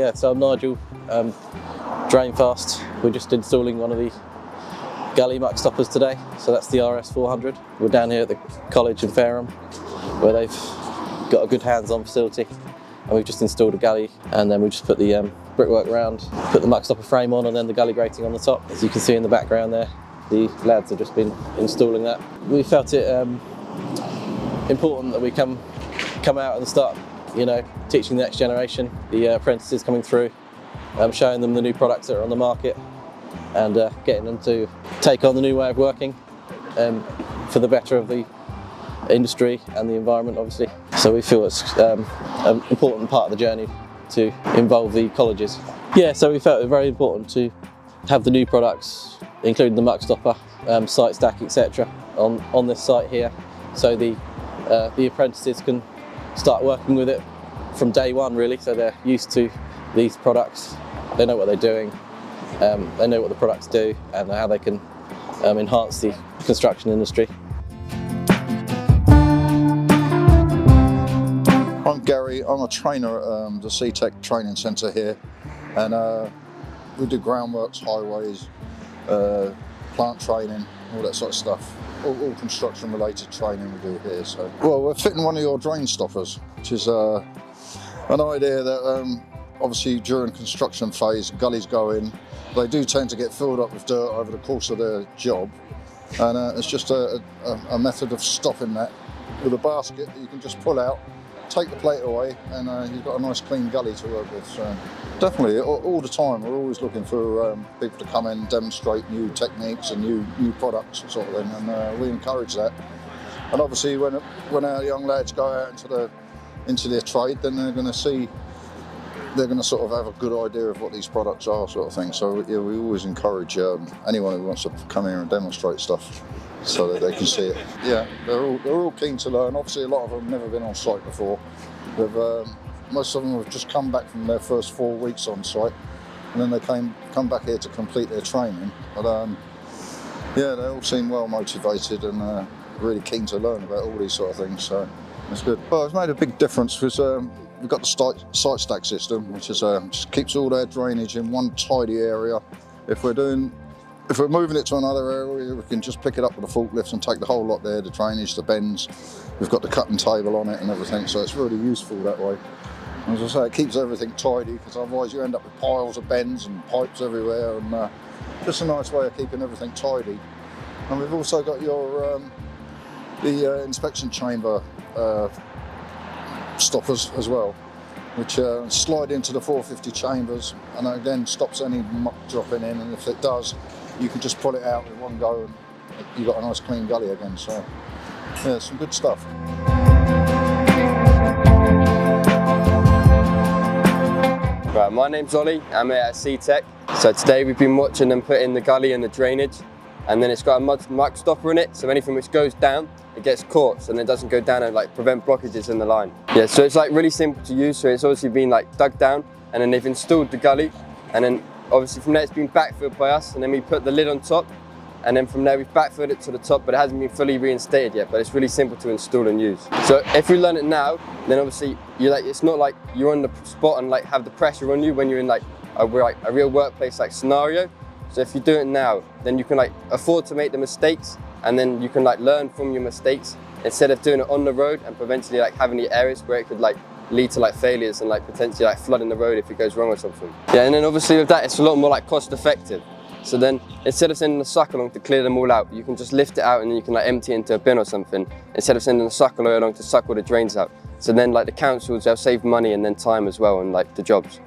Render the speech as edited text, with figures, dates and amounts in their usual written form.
Yeah, so I'm Nigel, Drainfast. We're just installing one of the galley muck stoppers today, so that's the RS400. We're down here at the college in Fareham, where they've got a good hands-on facility, and we've just installed a galley, and then we just put the brickwork round, put the muck stopper frame on, and then the galley grating on the top. As you can see in the background there, the lads have just been installing that. We felt it important that we come out and start, teaching the next generation, the apprentices coming through, showing them the new products that are on the market, and getting them to take on the new way of working for the better of the industry and the environment, obviously. So we feel it's an important part of the journey to involve the colleges. Yeah, so we felt it very important to have the new products, including the muck stopper, site stack, etc., on this site here, so the apprentices can start working with it from day one, really. So they're used to these products, they know what they're doing, they know what the products do and how they can enhance the construction industry. I'm Gary, I'm a trainer at the CETC training centre here, and we do groundworks, highways, plant training, all that sort of stuff. All construction related training we do here. So, well, we're fitting one of your drain stoppers, which is an idea that obviously during construction phase, gullies go in, they do tend to get filled up with dirt over the course of their job, and it's just a method of stopping that with a basket that you can just pull out, take the plate away, and you've got a nice clean gully to work with. So definitely, all the time, we're always looking for people to come in, demonstrate new techniques and new products, sort of thing, and we encourage that. And obviously, when our young lads go out into their trade, then they're going to sort of have a good idea of what these products are, sort of thing. So yeah, we always encourage anyone who wants to come here and demonstrate stuff, so that they can see it. Yeah, they're all keen to learn. Obviously, a lot of them have never been on site before. Most of them have just come back from their first 4 weeks on site, and then they come back here to complete their training. But yeah, they all seem well motivated and really keen to learn about all these sort of things. So it's good. Well, it's made a big difference because we've got the site stack system, which is just keeps all their drainage in one tidy area. If we're moving it to another area, we can just pick it up with a forklift and take the whole lot there, the drainage, the bends. We've got the cutting table on it and everything, so it's really useful that way. As I say, it keeps everything tidy, because otherwise you end up with piles of bends and pipes everywhere, and just a nice way of keeping everything tidy. And we've also got the inspection chamber stoppers as well, which slide into the 450 chambers, and again stops any muck dropping in, and if it does, you can just pull it out with one go and you've got a nice clean gully again. So yeah, some good stuff. Right, my name's Ollie, I'm here at CETC. So today we've been watching them put in the gully and the drainage, and then it's got a muck stopper in it, so anything which goes down, it gets caught, and it doesn't go down and prevent blockages in the line. Yeah, so it's really simple to use. So it's obviously been dug down, and then they've installed the gully, and then obviously from there it's been backfilled by us, and then we put the lid on top, and then from there we've backfilled it to the top, but it hasn't been fully reinstated yet, but it's really simple to install and use. So if we learn it now, then obviously it's not like you're on the spot and have the pressure on you when you're in a real workplace scenario. So if you do it now, then you can afford to make the mistakes, and then you can learn from your mistakes instead of doing it on the road and potentially having the areas where it could lead to failures and potentially flooding the road if it goes wrong or something. Yeah, and then obviously with that, it's a lot more cost effective. So then instead of sending a suck along to clear them all out, you can just lift it out and then you can empty it into a bin or something, instead of sending a suck along to suck all the drains out. So then the councils, they'll save money and then time as well, and the jobs.